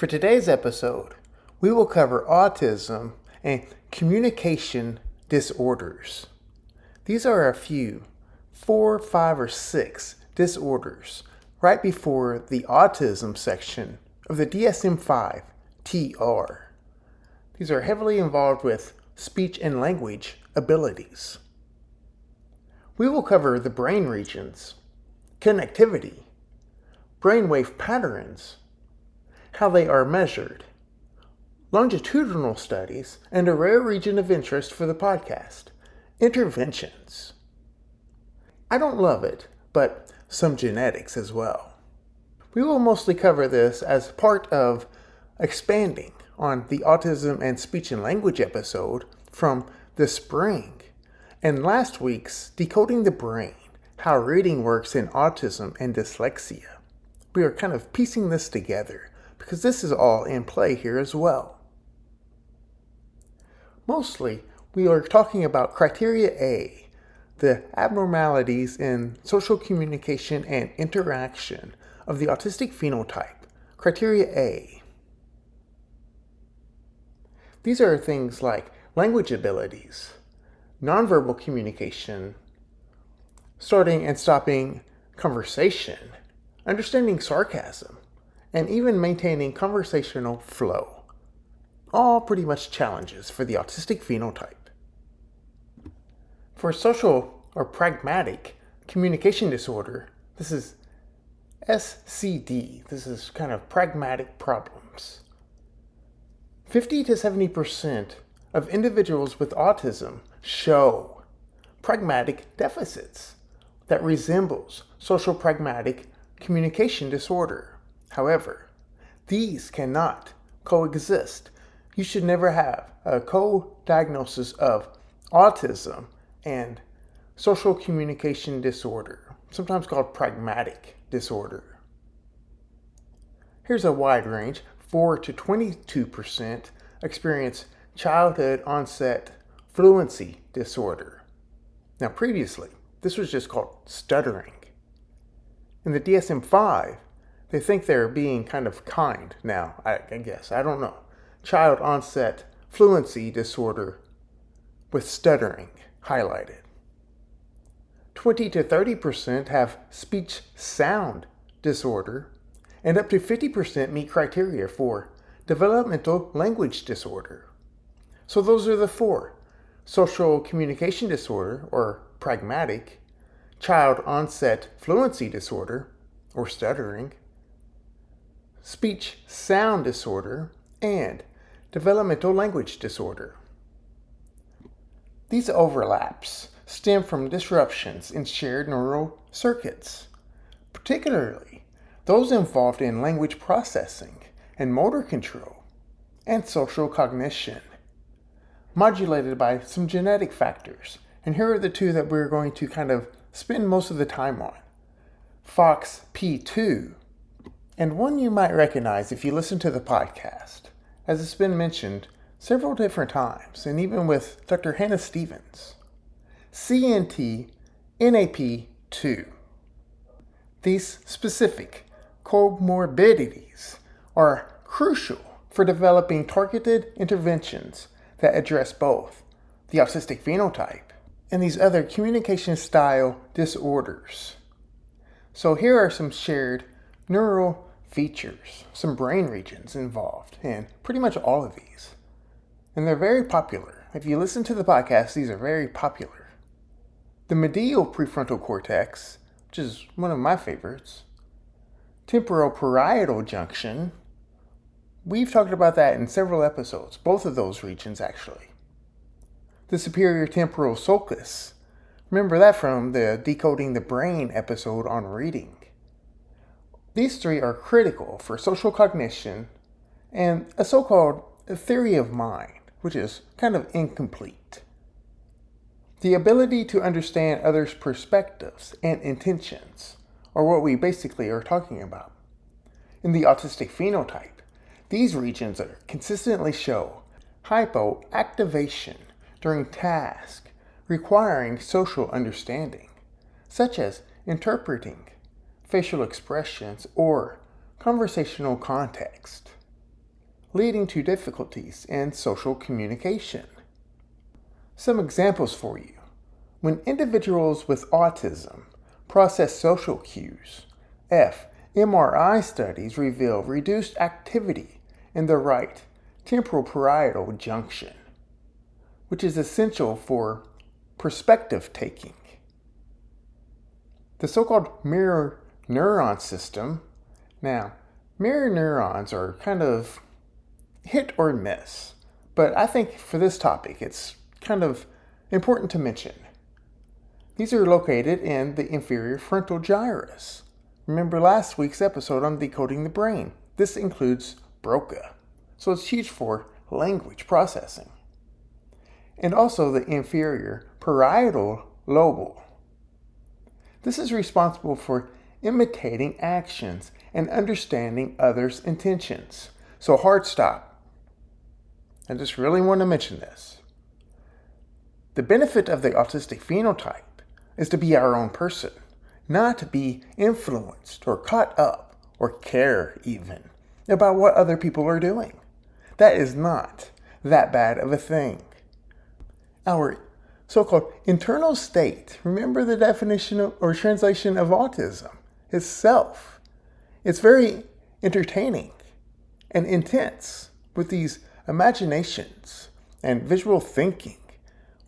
For today's episode, we will cover autism and communication disorders. These are a few, 4, 5, or 6 disorders right before the autism section of the DSM-5 TR. These are heavily involved with speech and language abilities. We will cover the brain regions, connectivity, brainwave patterns, how they are measured, longitudinal studies, and a rare region of interest for the podcast, interventions. I don't love it, but some genetics as well. We will mostly cover this as part of expanding on the autism and speech and language episode from the spring and last week's Decoding the Brain, how reading works in autism and dyslexia. We are kind of piecing this together because this is all in play here as well. Mostly, we are talking about criteria A, the abnormalities in social communication and interaction of the autistic phenotype, criteria A. These are things like language abilities, nonverbal communication, starting and stopping conversation, understanding sarcasm, and even maintaining conversational flow. All pretty much challenges for the autistic phenotype. For social or pragmatic communication disorder, this is SCD. This is kind of pragmatic problems. 50 to 70% of individuals with autism show pragmatic deficits that resembles social pragmatic communication disorder. However, these cannot coexist. You should never have a co-diagnosis of autism and social communication disorder, sometimes called pragmatic disorder. Here's a wide range. 4 to 22% experience childhood onset fluency disorder. Now previously, this was just called stuttering. In the DSM-5, they think they're being kind of kind now, I guess. I don't know. Child onset fluency disorder with stuttering highlighted. 20 to 30% have speech sound disorder, and up to 50% meet criteria for developmental language disorder. So those are the 4. Social communication disorder, or pragmatic, child onset fluency disorder, or stuttering, speech sound disorder, and developmental language disorder. These overlaps stem from disruptions in shared neural circuits, particularly those involved in language processing and motor control and social cognition, modulated by some genetic factors. And here are the 2 that we're going to kind of spend most of the time on. FOXP2, and one you might recognize if you listen to the podcast, as it's been mentioned several different times, and even with Dr. Hannah Stevens. CNTNAP2. These specific comorbidities are crucial for developing targeted interventions that address both the autistic phenotype and these other communication style disorders. So here are some shared neural features, some brain regions involved in pretty much all of these. And they're very popular. If you listen to the podcast, these are very popular. The medial prefrontal cortex, which is one of my favorites. Temporal parietal junction. We've talked about that in several episodes, both of those regions actually. The superior temporal sulcus. Remember that from the Decoding the Brain episode on reading. These 3 are critical for social cognition and a so-called theory of mind, which is kind of incomplete. The ability to understand others' perspectives and intentions are what we basically are talking about. In the autistic phenotype, these regions consistently show hypoactivation during tasks requiring social understanding, such as interpreting facial expressions or conversational context. leading to difficulties in social communication. Some examples for you. When individuals with autism process social cues, fMRI studies reveal reduced activity in the right temporal parietal junction, which is essential for perspective taking. The so-called mirror neuron system. Now, mirror neurons are kind of hit or miss, but I think for this topic it's kind of important to mention. These are located in the inferior frontal gyrus. Remember last week's episode on decoding the brain. This includes Broca, so it's huge for language processing. And also the inferior parietal lobe. This is responsible for imitating actions and understanding others' intentions. So hard stop. I just really want to mention this. The benefit of the autistic phenotype is to be our own person, not to be influenced or caught up or care even about what other people are doing. That is not that bad of a thing. Our so-called internal state, remember the definition or translation of autism, is self. It's very entertaining and intense with these imaginations and visual thinking,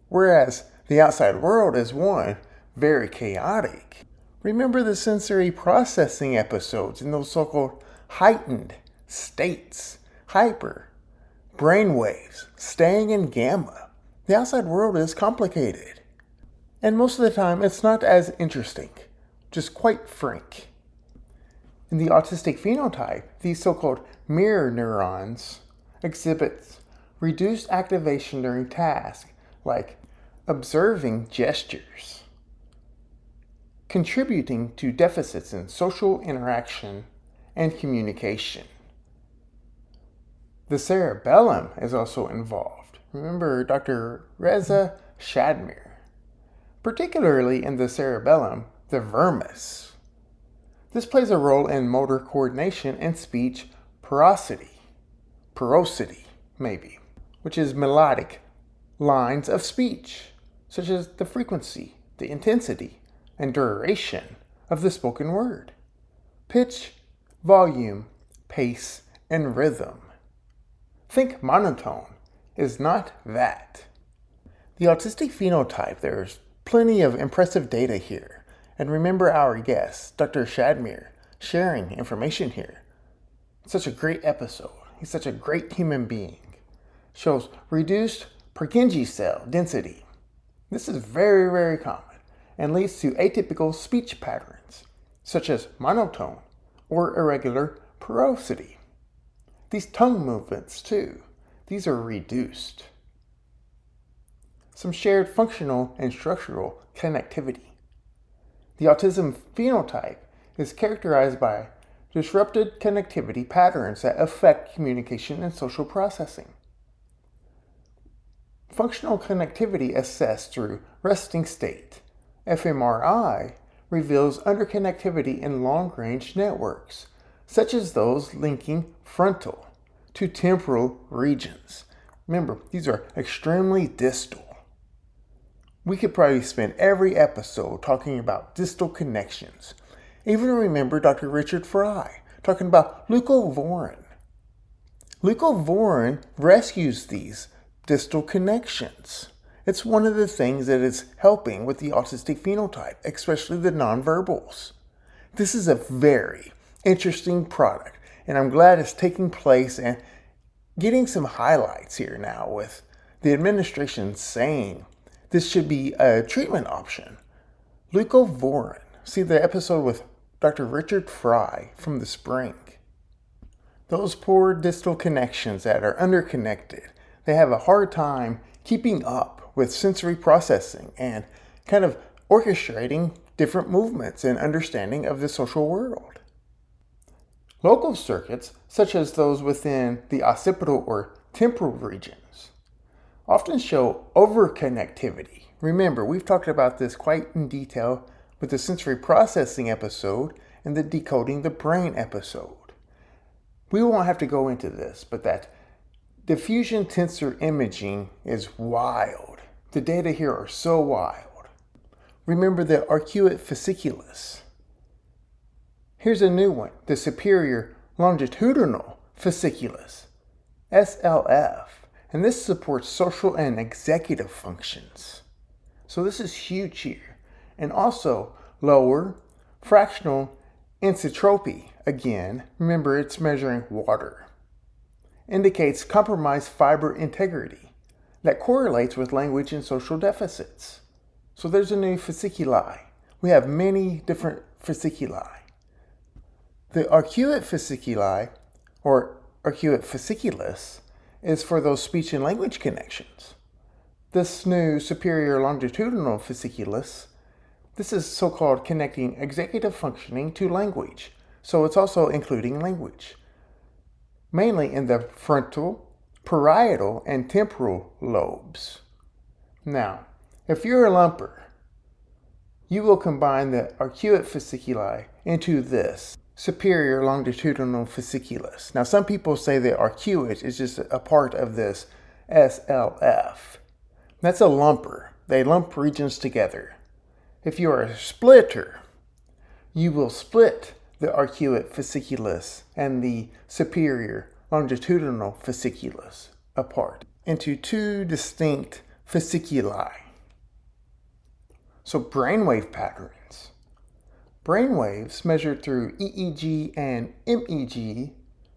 whereas the outside world is one very chaotic. Remember the sensory processing episodes in those so-called heightened states, hyper, brainwaves, staying in gamma. The outside world is complicated. And most of the time, it's not as interesting, just quite frank. In the autistic phenotype, these so-called mirror neurons exhibit reduced activation during tasks like observing gestures, contributing to deficits in social interaction and communication. The cerebellum is also involved. Remember Dr. Reza Shadmir, particularly in the cerebellum, the vermis. This plays a role in motor coordination and speech porosity, maybe, which is melodic lines of speech, such as the frequency, the intensity, and duration of the spoken word, pitch, volume, pace, and rhythm. Think monotone is not that. The autistic phenotype, there's plenty of impressive data here. And remember our guest, Dr. Shadmir, sharing information here. Such a great episode. He's such a great human being. Shows reduced Purkinje cell density. This is very, very common and leads to atypical speech patterns, such as monotone or irregular porosity. These tongue movements, too. These are reduced. Some shared functional and structural connectivity. The autism phenotype is characterized by disrupted connectivity patterns that affect communication and social processing. Functional connectivity assessed through resting state, fMRI, reveals underconnectivity in long-range networks, such as those linking frontal to temporal regions. Remember, these are extremely distal. We could probably spend every episode talking about distal connections. Even remember Dr. Richard Fry talking about leucovorin. Leucovorin rescues these distal connections. It's one of the things that is helping with the autistic phenotype, especially the nonverbals. This is a very interesting product, and I'm glad it's taking place and getting some highlights here now with the administration saying this should be a treatment option. Leucovorin. See the episode with Dr. Richard Fry from the spring. Those poor distal connections that are underconnected, they have a hard time keeping up with sensory processing and kind of orchestrating different movements and understanding of the social world. Local circuits, such as those within the occipital or temporal regions, often show overconnectivity. Remember, we've talked about this quite in detail with the sensory processing episode and the decoding the brain episode. We won't have to go into this, but that diffusion tensor imaging is wild. The data here are so wild. Remember the arcuate fasciculus. Here's a new one, the superior longitudinal fasciculus, SLF, and this supports social and executive functions. So this is huge here. And also lower fractional anisotropy, again, remember it's measuring water, indicates compromised fiber integrity that correlates with language and social deficits. So there's a new fasciculi. We have many different fasciculi. The arcuate fasciculi, or arcuate fasciculus, is for those speech and language connections. This new superior longitudinal fasciculus, this is so-called connecting executive functioning to language. So it's also including language, mainly in the frontal, parietal, and temporal lobes. Now, if you're a lumper, you will combine the arcuate fasciculi into this superior longitudinal fasciculus. Now, some people say the arcuate is just a part of this SLF. That's a lumper. They lump regions together. If you are a splitter, you will split the arcuate fasciculus and the superior longitudinal fasciculus apart into two distinct fasciculi. So brainwave patterns. Brainwaves measured through EEG and MEG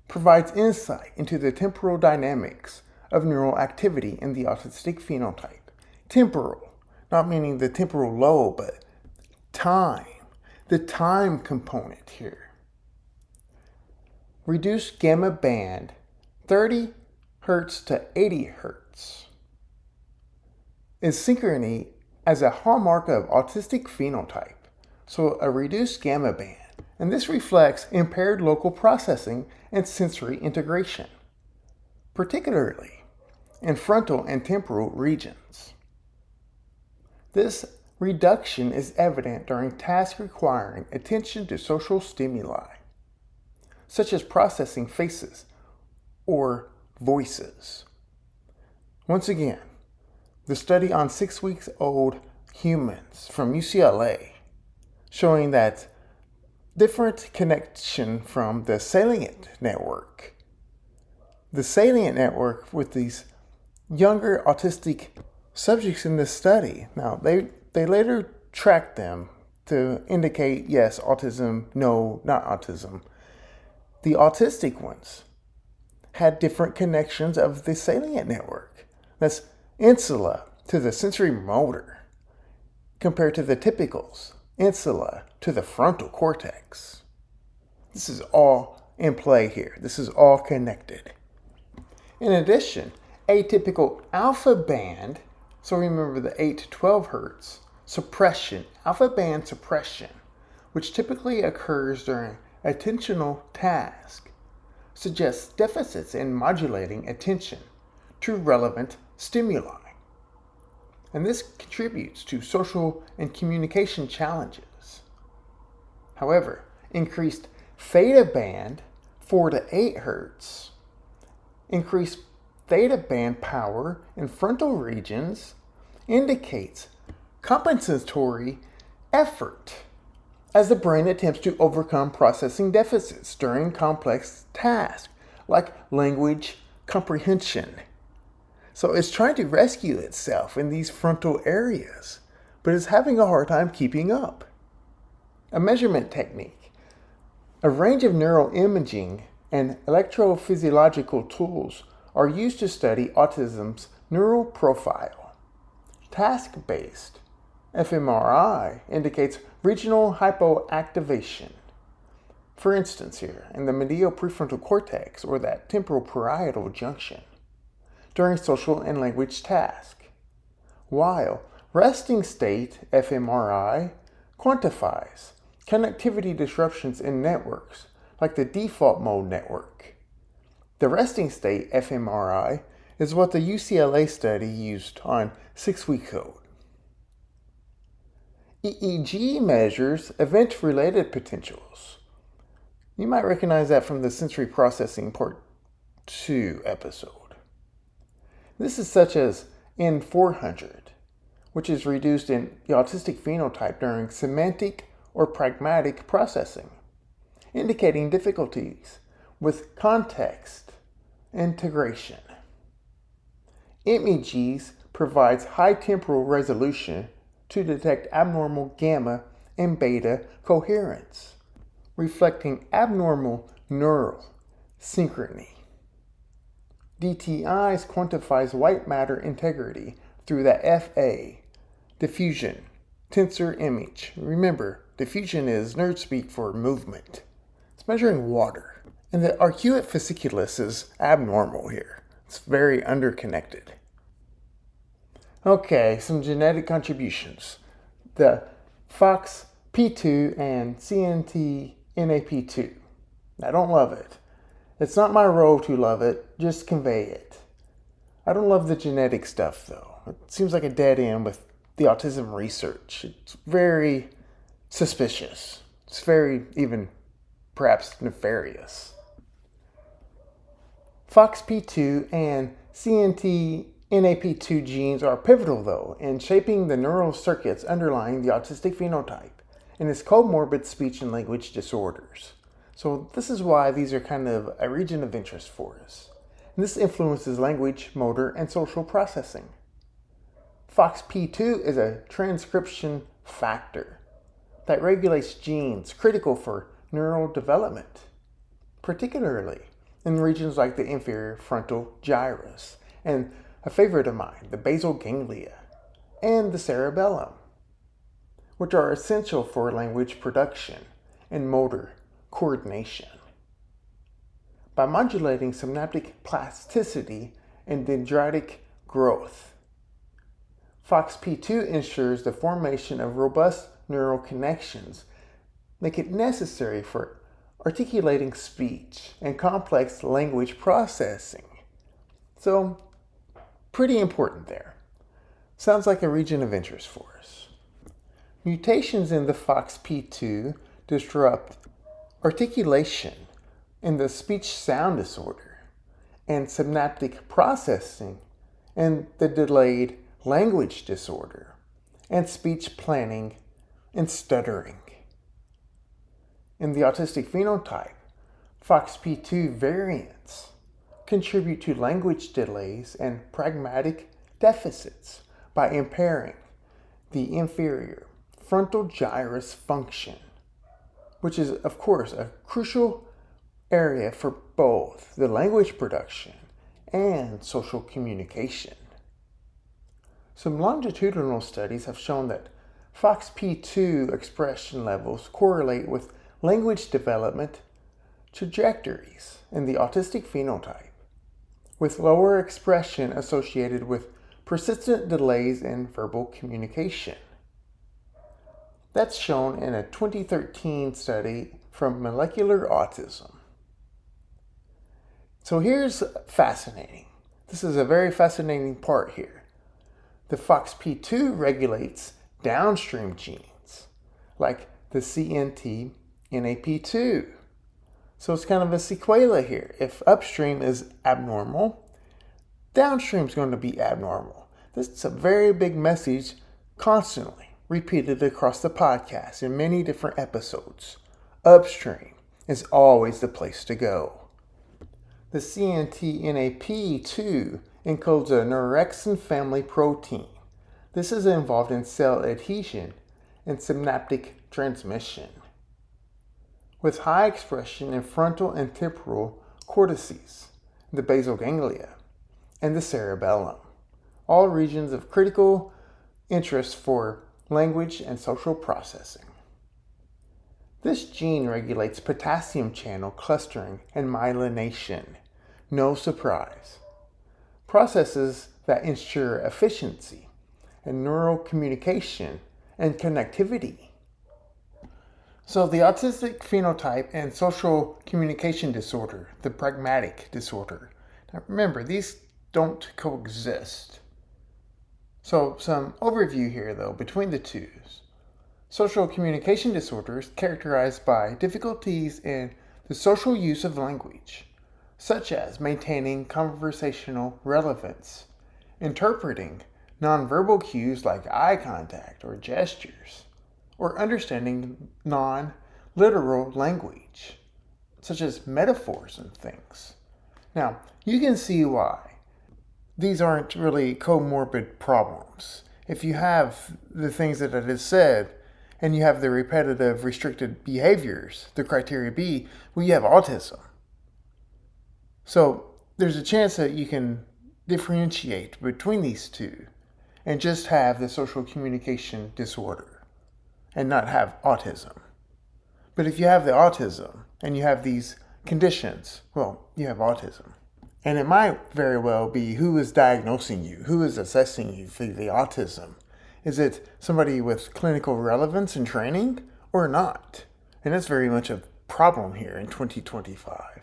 provides insight into the temporal dynamics of neural activity in the autistic phenotype. Temporal, not meaning the temporal lobe, but time, the time component here. Reduced gamma band, 30 Hz to 80 Hz. Is synchrony as a hallmark of autistic phenotype, so a reduced gamma band, and this reflects impaired local processing and sensory integration, particularly in frontal and temporal regions. This reduction is evident during tasks requiring attention to social stimuli, such as processing faces or voices. Once again, the study on 6-week-old humans from UCLA showing that different connection from the salient network. The salient network with these younger autistic subjects in this study. Now, they later tracked them to indicate, yes, autism, no, not autism. The autistic ones had different connections of the salient network. That's insula to the sensory motor compared to the typicals, insula to the frontal cortex. This is all in play here. This is all connected. In addition, atypical alpha band, so remember the 8 to 12 Hz, suppression, alpha band suppression, which typically occurs during attentional task, suggests deficits in modulating attention to relevant stimuli. And this contributes to social and communication challenges. However, increased theta band, 4 to 8 Hz, increased theta band power in frontal regions indicates compensatory effort as the brain attempts to overcome processing deficits during complex tasks like language comprehension. So it's trying to rescue itself in these frontal areas, but is having a hard time keeping up. A measurement technique. A range of neural imaging and electrophysiological tools are used to study autism's neural profile. Task-based fMRI indicates regional hypoactivation. For instance here, in the medial prefrontal cortex or that temporal parietal junction, during social and language task, while resting state fMRI quantifies connectivity disruptions in networks like the default mode network. The resting state fMRI is what the UCLA study used on 6-week-old. EEG measures event-related potentials, You might recognize that from the sensory processing part 2 episode. This is such as N400, which is reduced in the autistic phenotype during semantic or pragmatic processing, indicating difficulties with context integration. MEGs provides high temporal resolution to detect abnormal gamma and beta coherence, reflecting abnormal neural synchrony. DTIs quantifies white matter integrity through the FA, diffusion, tensor image. Remember, diffusion is nerd speak for movement. It's measuring water. And the arcuate fasciculus is abnormal here. It's very underconnected. Okay, some genetic contributions. The FOXP2 and CNTNAP2. I don't love it. It's not my role to love it, just convey it. I don't love the genetic stuff though. It seems like a dead end with the autism research. It's very suspicious. It's very, even perhaps nefarious. FOXP2 and CNTNAP2 genes are pivotal though in shaping the neural circuits underlying the autistic phenotype and its comorbid speech and language disorders. So this is why these are kind of a region of interest for us. And this influences language, motor, and social processing. FOXP2 is a transcription factor that regulates genes critical for neural development, particularly in regions like the inferior frontal gyrus, and a favorite of mine, the basal ganglia, and the cerebellum, which are essential for language production and motor coordination. By modulating synaptic plasticity and dendritic growth, FOXP2 ensures the formation of robust neural connections, make it necessary for articulating speech and complex language processing. So, pretty important there. Sounds like a region of interest for us. Mutations in the FOXP2 disrupt articulation in the speech sound disorder and synaptic processing and the delayed language disorder and speech planning and stuttering. In the autistic phenotype, FOXP2 variants contribute to language delays and pragmatic deficits by impairing the inferior frontal gyrus function, which is, of course, a crucial area for both the language production and social communication. Some longitudinal studies have shown that FOXP2 expression levels correlate with language development trajectories in the autistic phenotype, with lower expression associated with persistent delays in verbal communication. That's shown in a 2013 study from Molecular Autism. So here's fascinating. This is a very fascinating part here. The FOXP2 regulates downstream genes, like the CNTNAP2. So it's kind of a sequela here. If upstream is abnormal, downstream is going to be abnormal. This is a very big message, constantly repeated across the podcast in many different episodes. Upstream is always the place to go. The CNTNAP2 encodes a neurexin family protein. This is involved in cell adhesion and synaptic transmission, with high expression in frontal and temporal cortices, the basal ganglia, and the cerebellum, all regions of critical interest for language and social processing. This gene regulates potassium channel clustering and myelination. No surprise. Processes that ensure efficiency and neural communication and connectivity. So the autistic phenotype and social communication disorder, the pragmatic disorder. Now remember, these don't coexist. So some overview here though between the two. Social communication disorders characterized by difficulties in the social use of language, such as maintaining conversational relevance, interpreting nonverbal cues like eye contact or gestures, or understanding non-literal language, such as metaphors and things. Now, you can see why these aren't really comorbid problems. If you have the things that I just said, and you have the repetitive restricted behaviors, the criteria B, well, you have autism. So there's a chance that you can differentiate between these two and just have the social communication disorder and not have autism. But if you have the autism and you have these conditions, well, you have autism. And it might very well be who is diagnosing you, who is assessing you for the autism. Is it somebody with clinical relevance and training or not? And that's very much a problem here in 2025.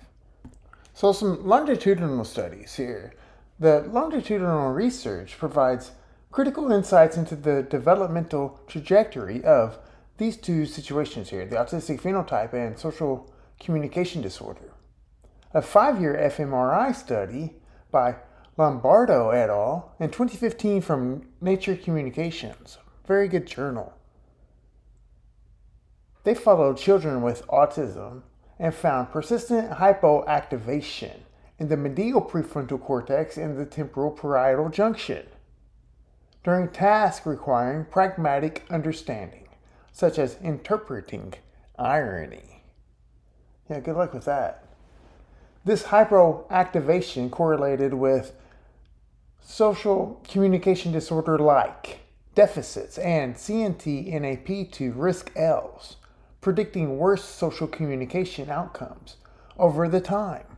So some longitudinal studies here. The longitudinal research provides critical insights into the developmental trajectory of these two situations here, the autistic phenotype and social communication disorder. A 5-year fMRI study by Lombardo et al. In 2015 from Nature Communications, very good journal. They followed children with autism and found persistent hypoactivation in the medial prefrontal cortex and the temporal parietal junction during tasks requiring pragmatic understanding, such as interpreting irony. Yeah, good luck with that. This hypoactivation correlated with social communication disorder like deficits and CNTNAP2 risk Ls, predicting worse social communication outcomes over the time.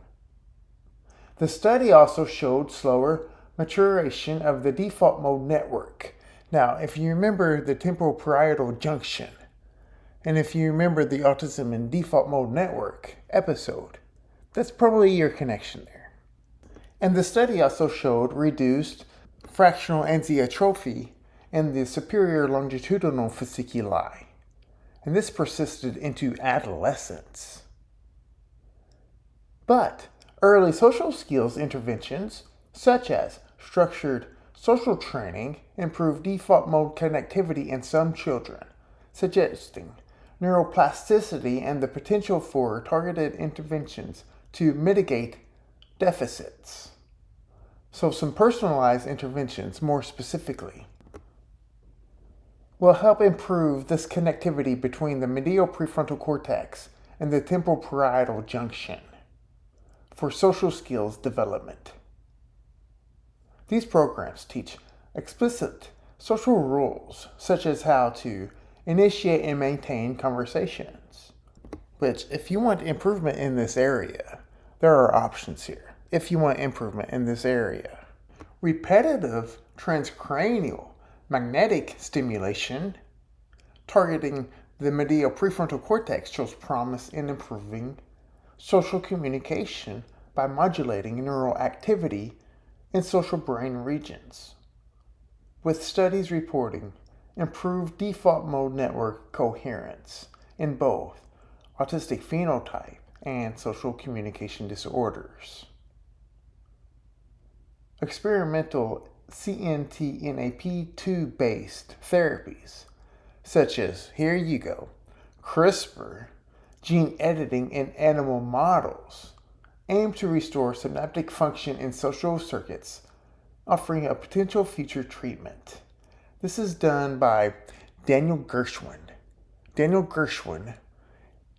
The study also showed slower maturation of the default mode network. Now, if you remember the temporal parietal junction, and if you remember the Autism and Default Mode Network episode, that's probably your connection there. And the study also showed reduced fractional anisotropy in the superior longitudinal fasciculi, and this persisted into adolescence. But early social skills interventions, such as structured social training, improved default mode connectivity in some children, suggesting neuroplasticity and the potential for targeted interventions to mitigate deficits. So some personalized interventions, more specifically, will help improve this connectivity between the medial prefrontal cortex and the temporal parietal junction for social skills development. These programs teach explicit social rules, such as how to initiate and maintain conversations. Which, if you want improvement in this area, there are options here. If you want improvement in this area, repetitive transcranial magnetic stimulation targeting the medial prefrontal cortex shows promise in improving social communication by modulating neural activity in social brain regions, with studies reporting improved default mode network coherence in both autistic phenotype and social communication disorders. Experimental CNTNAP2 based therapies, such as, here you go, CRISPR gene editing in animal models, aim to restore synaptic function in social circuits, offering a potential future treatment. This is done by Daniel Gershwin. Daniel Gershwin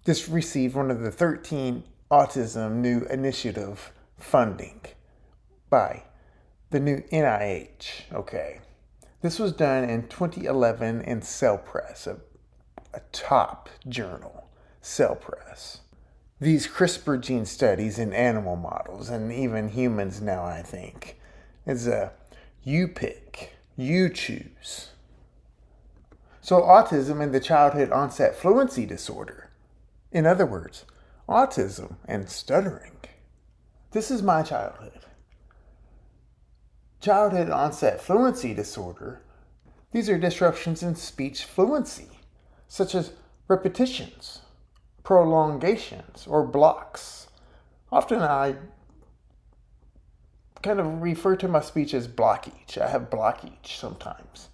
just received one of the 13 Autism New Initiative funding by the new NIH. Okay. This was done in 2011 in Cell Press, a top journal, Cell Press. These CRISPR gene studies in animal models, and even humans now, I think, is a you pick, you choose. So autism and the childhood onset fluency disorder. In other words, autism and stuttering. This is my childhood. Childhood onset fluency disorder. These are disruptions in speech fluency, such as repetitions, prolongations or blocks. Often I kind of refer to my speech as blockage. I have blockage sometimes.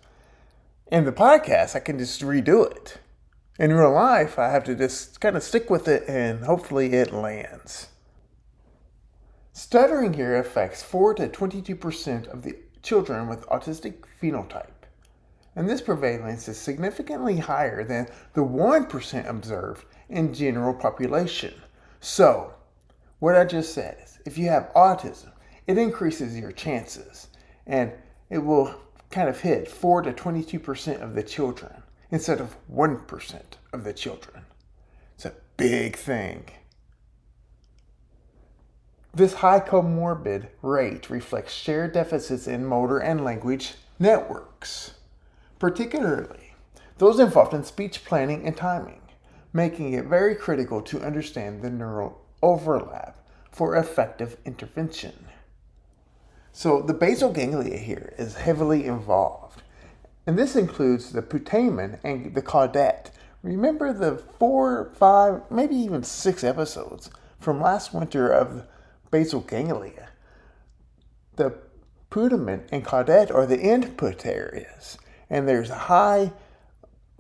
In the podcast, I can just redo it. In real life, I have to just kind of stick with it and hopefully it lands. Stuttering here affects 4 to 22% of the children with autistic phenotype. And this prevalence is significantly higher than the 1% observed in general population. So, what I just said is, if you have autism, it increases your chances, and it will kind of hit 4 to 22% of the children instead of 1% of the children. It's a big thing. This high comorbid rate reflects shared deficits in motor and language networks, particularly those involved in speech planning and timing, making it very critical to understand the neural overlap for effective intervention. So the basal ganglia here is heavily involved, and this includes the putamen and the caudate. Remember the 4, 5, maybe even 6 episodes from last winter of basal ganglia? The putamen and caudate are the input areas, and there's a high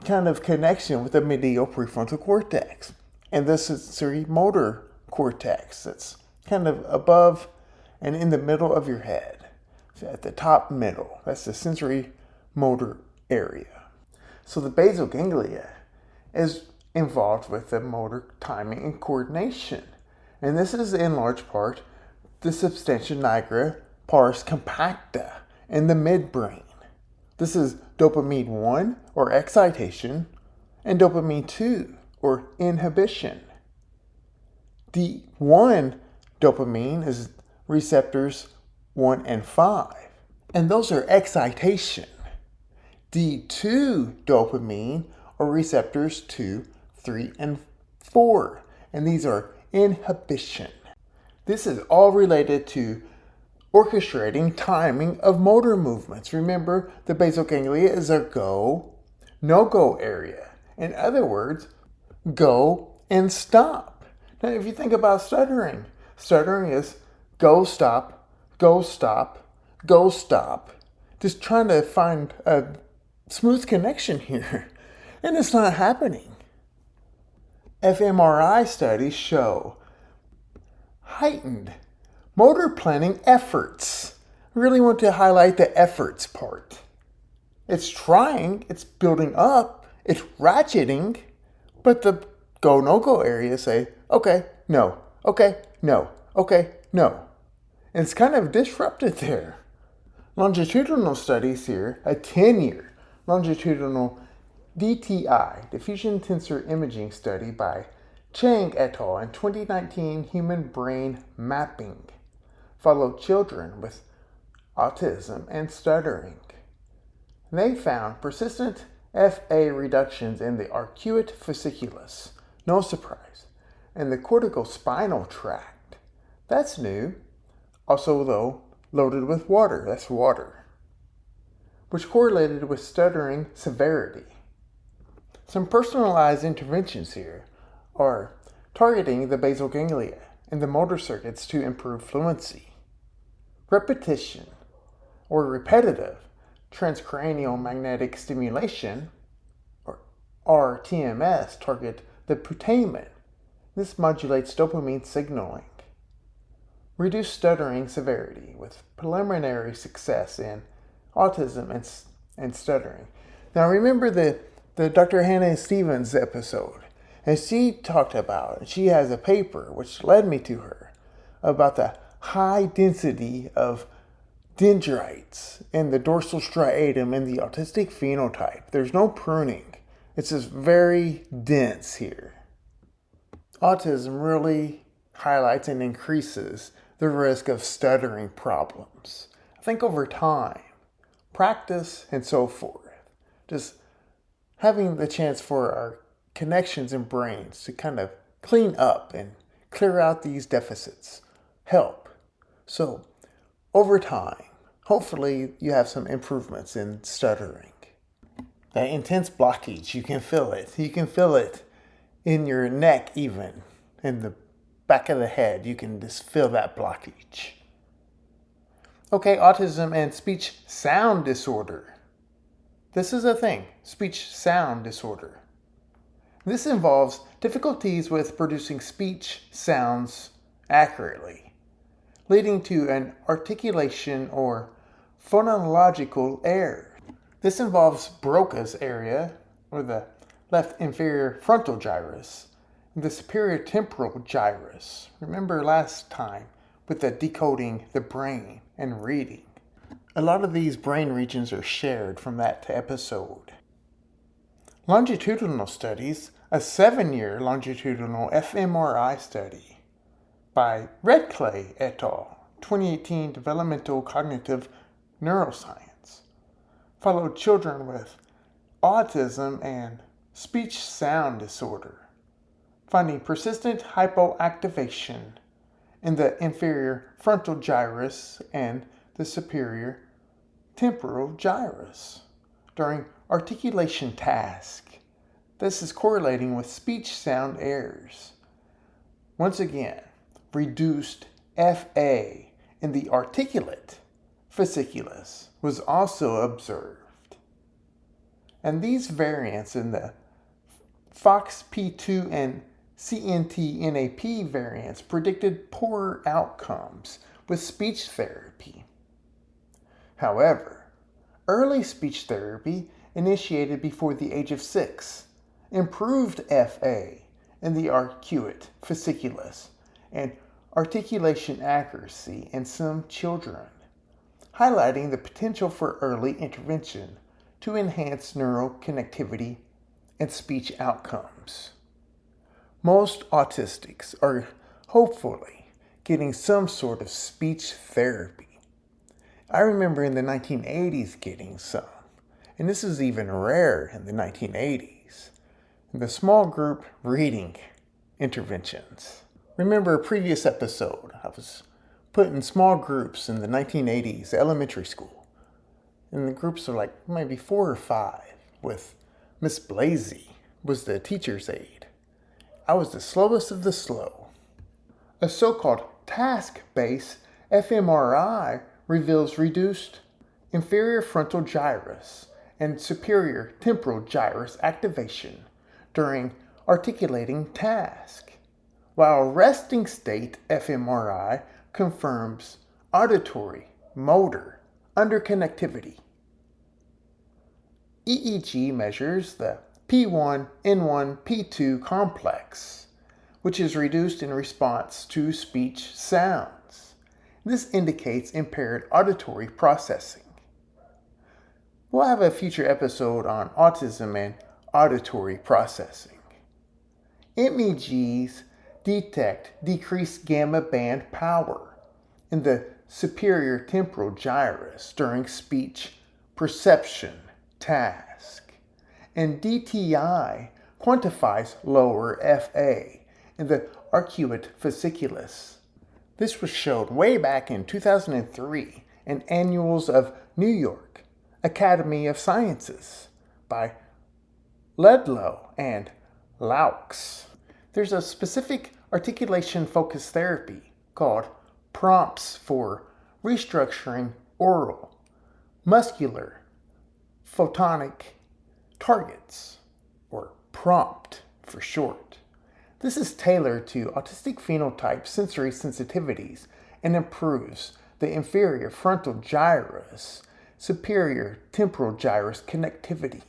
kind of connection with the medial prefrontal cortex and the sensory motor cortex that's kind of above and in the middle of your head. So at the top middle, that's the sensory motor area. So the basal ganglia is involved with the motor timing and coordination. And this is in large part the substantia nigra pars compacta in the midbrain. This is dopamine 1 or excitation and dopamine 2 or inhibition. D1 dopamine is receptors 1 and 5, and those are excitation. D2 dopamine are receptors 2, 3, and 4, and these are inhibition. This is all related to orchestrating timing of motor movements. Remember, the basal ganglia is a go, no-go area. In other words, go and stop. Now, if you think about stuttering, stuttering is go, stop, go, stop, go, stop. Just trying to find a smooth connection here, and it's not happening. fMRI studies show heightened motor planning efforts. I really want to highlight the efforts part. It's trying, it's building up, it's ratcheting, but the go, no-go areas say, okay, no, okay, no, okay, no. And it's kind of disrupted there. Longitudinal studies here, a 10-year longitudinal DTI, diffusion tensor imaging study by Chang et al. In 2019 human brain mapping, followed children with autism and stuttering. They found persistent FA reductions in the arcuate fasciculus, no surprise, and the corticospinal tract. That's new. Also, though, loaded with water, that's water, which correlated with stuttering severity. Some personalized interventions here are targeting the basal ganglia and the motor circuits to improve fluency. Repetition, or repetitive transcranial magnetic stimulation, or RTMS, target the putamen. This modulates dopamine signaling. Reduce stuttering severity with preliminary success in autism and stuttering. Now remember the Dr. Hannah Stevens episode, and she talked about, she has a paper which led me to her, about the high density of dendrites in the dorsal striatum in the autistic phenotype. There's no pruning. It's just very dense here. Autism really highlights and increases the risk of stuttering problems. I think over time, practice and so forth, just having the chance for our connections and brains to kind of clean up and clear out these deficits help. So over time, hopefully you have some improvements in stuttering. That intense blockage, you can feel it. You can feel it in your neck even, in the back of the head. You can just feel that blockage. Okay, autism and speech sound disorder. This is a thing, speech sound disorder. This involves difficulties with producing speech sounds accurately, leading to an articulation or phonological error. This involves Broca's area, or the left inferior frontal gyrus, and the superior temporal gyrus. Remember last time with the decoding the brain and reading. A lot of these brain regions are shared from that episode. Longitudinal studies, a 7-year longitudinal fMRI study by Redclay et al., 2018 Developmental Cognitive Neuroscience, followed children with autism and speech sound disorder, finding persistent hypoactivation in the inferior frontal gyrus and the superior temporal gyrus during articulation task. This is correlating with speech sound errors. Once again, reduced FA in the articulate fasciculus was also observed. And these variants in the FOXP2 and CNTNAP variants predicted poorer outcomes with speech therapy. However, early speech therapy initiated before the age of 6 improved FA in the arcuate fasciculus and articulation accuracy in some children, highlighting the potential for early intervention to enhance neural connectivity and speech outcomes. Most autistics are hopefully getting some sort of speech therapy. I remember in the 1980s getting some, and this is even rare in the 1980s. The small group reading interventions. Remember a previous episode, I was put in small groups in the 1980s, elementary school. And the groups are like maybe 4 or 5, with Miss Blasey was the teacher's aide. I was the slowest of the slow. A so-called task-based fMRI reveals reduced inferior frontal gyrus and superior temporal gyrus activation during articulating task, while resting state fMRI confirms auditory, motor, underconnectivity. EEG measures the P1, N1, P2 complex, which is reduced in response to speech sounds. This indicates impaired auditory processing. We'll have a future episode on autism and auditory processing. MEGs detect decreased gamma band power in the superior temporal gyrus during speech perception task, and DTI quantifies lower FA in the arcuate fasciculus. This was shown way back in 2003 in Annuals of New York Academy of Sciences by Ledlow and Laux. There's a specific articulation-focused therapy called prompts for restructuring oral, muscular, photonic targets, or PROMPT for short. This is tailored to autistic phenotype sensory sensitivities and improves the inferior frontal gyrus, superior temporal gyrus connectivity.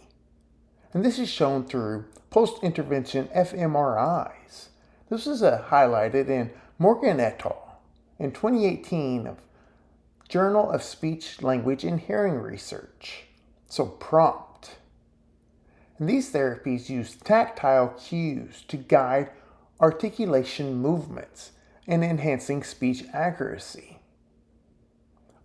And this is shown through post-intervention fMRIs. This is highlighted in Morgan et al. In 2018 of Journal of Speech, Language, and Hearing Research. So PROMPT. And these therapies use tactile cues to guide articulation movements and enhancing speech accuracy.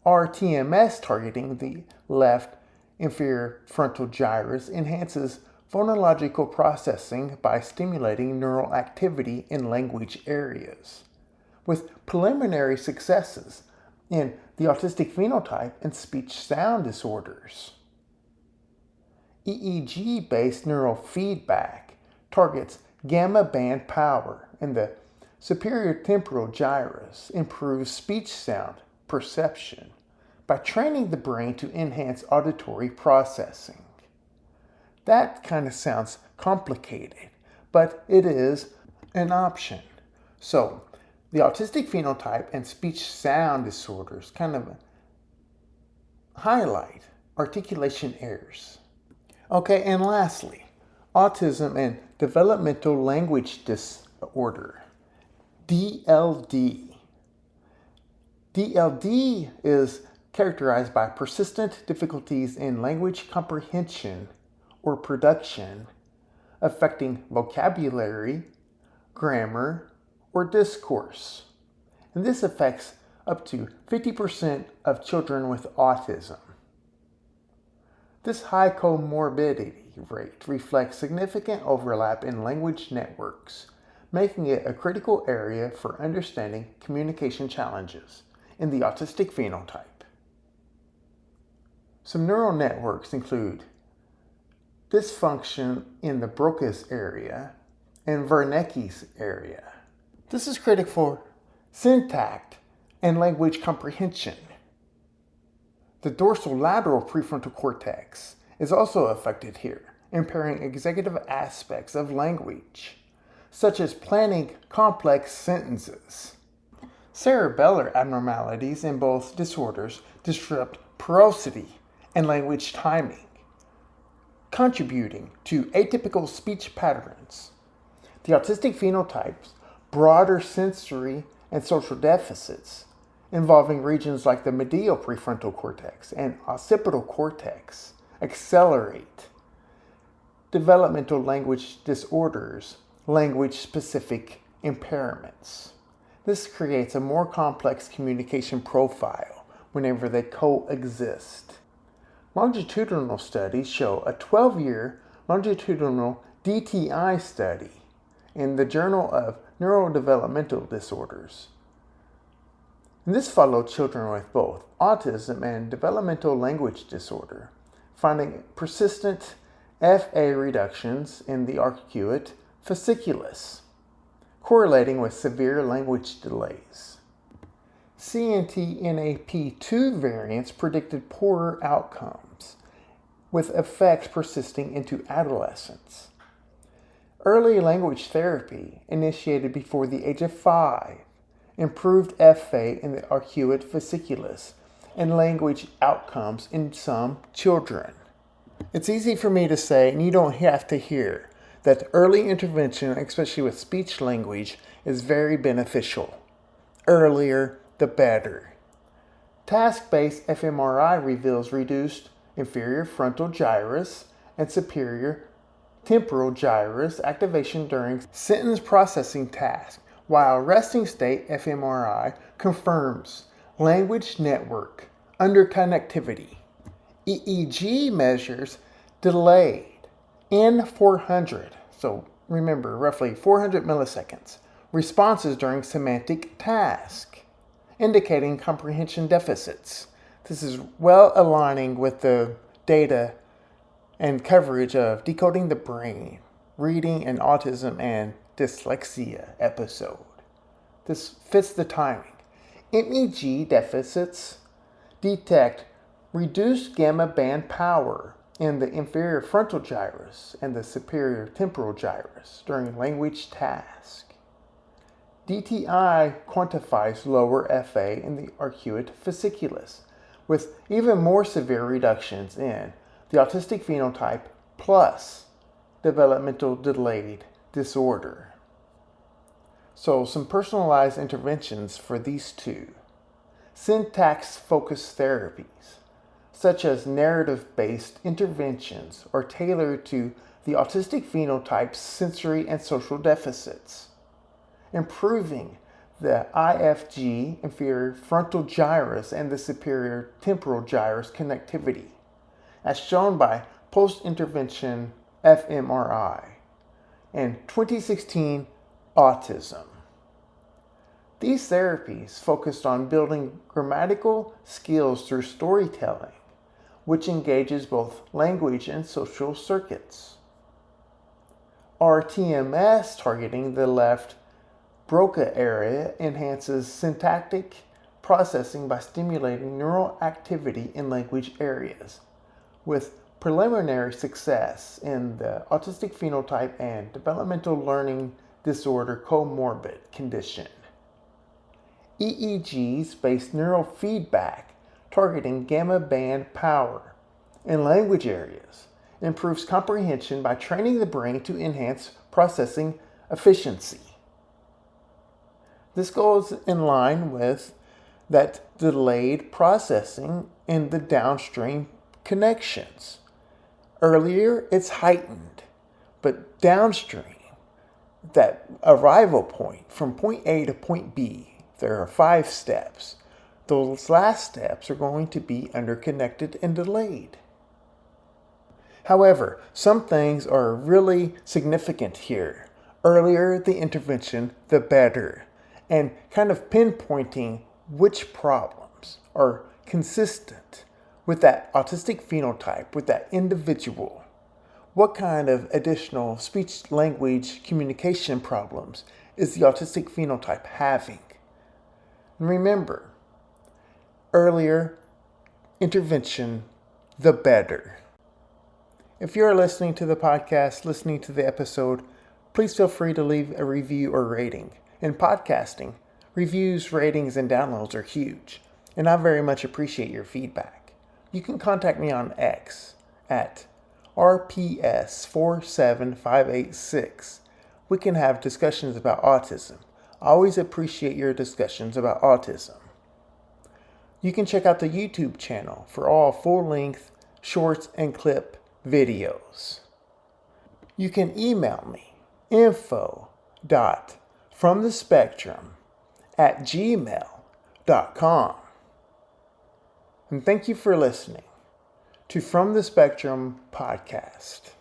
RTMS targeting the left inferior frontal gyrus enhances phonological processing by stimulating neural activity in language areas, with preliminary successes in the autistic phenotype and speech sound disorders. EEG-based neural feedback targets gamma band power in the superior temporal gyrus improves speech sound perception by training the brain to enhance auditory processing. That kind of sounds complicated, but it is an option. So, the autistic phenotype and speech sound disorders kind of highlight articulation errors. Okay, and lastly, autism and developmental language disorder, DLD. DLD is characterized by persistent difficulties in language comprehension or production, affecting vocabulary, grammar, or discourse. And this affects up to 50% of children with autism. This high comorbidity rate reflects significant overlap in language networks, making it a critical area for understanding communication challenges in the autistic phenotype. Some neural networks include dysfunction in the Broca's area and Wernicke's area. This is critical for syntax and language comprehension. The dorsolateral prefrontal cortex is also affected here, impairing executive aspects of language, such as planning complex sentences. Cerebellar abnormalities in both disorders disrupt porosity and language timing, contributing to atypical speech patterns. The autistic phenotype's broader sensory and social deficits, involving regions like the medial prefrontal cortex and occipital cortex, accelerate developmental language disorders, language-specific impairments. This creates a more complex communication profile whenever they coexist. Longitudinal studies show a 12-year longitudinal DTI study in the Journal of Neurodevelopmental Disorders. And this followed children with both autism and developmental language disorder, finding persistent FA reductions in the arcuate fasciculus, correlating with severe language delays. CNTNAP2 variants predicted poorer outcomes, with effects persisting into adolescence. Early language therapy, initiated before the age of 5, improved FA in the arcuate fasciculus and language outcomes in some children. It's easy for me to say, and you don't have to hear, that early intervention, especially with speech language, is very beneficial. Earlier, the better. Task-based fMRI reveals reduced inferior frontal gyrus and superior temporal gyrus activation during sentence processing tasks, while resting state fMRI confirms language network underconnectivity. EEG measures delayed N400, so remember, roughly 400 milliseconds, responses during semantic task, indicating comprehension deficits. This is well aligning with the data and coverage of Decoding the Brain, Reading and Autism and Dyslexia episode. This fits the timing. MEG deficits detect reduced gamma band power in the inferior frontal gyrus and the superior temporal gyrus during language task. DTI quantifies lower FA in the arcuate fasciculus, with even more severe reductions in the autistic phenotype plus developmental delayed disorder. So some personalized interventions for these two. Syntax-focused therapies, such as narrative-based interventions, are tailored to the autistic phenotype's sensory and social deficits, improving the IFG, inferior frontal gyrus, and the superior temporal gyrus connectivity, as shown by post-intervention fMRI and 2016 Autism. These therapies focused on building grammatical skills through storytelling, which engages both language and social circuits. RTMS targeting the left Broca area enhances syntactic processing by stimulating neural activity in language areas, with preliminary success in the autistic phenotype and developmental learning disorder comorbid condition. EEG-based neural feedback targeting gamma band power in language areas improves comprehension by training the brain to enhance processing efficiency. This goes in line with that delayed processing in the downstream connections. Earlier, it's heightened, but downstream, that arrival point from point A to point B, there are 5 steps. Those last steps are going to be underconnected and delayed. However, some things are really significant here. Earlier the intervention, the better. And kind of pinpointing which problems are consistent with that autistic phenotype, with that individual. What kind of additional speech-language communication problems is the autistic phenotype having? And remember, earlier intervention, the better. If you're listening to the podcast, listening to the episode, please feel free to leave a review or rating. In podcasting, reviews, ratings, and downloads are huge, and I very much appreciate your feedback. You can contact me on X at RPS47586. We can have discussions about autism. I always appreciate your discussions about autism. You can check out the YouTube channel for all full-length shorts and clip videos. You can email me info.fromthespectrum@gmail.com. And thank you for listening to From the Spectrum podcast.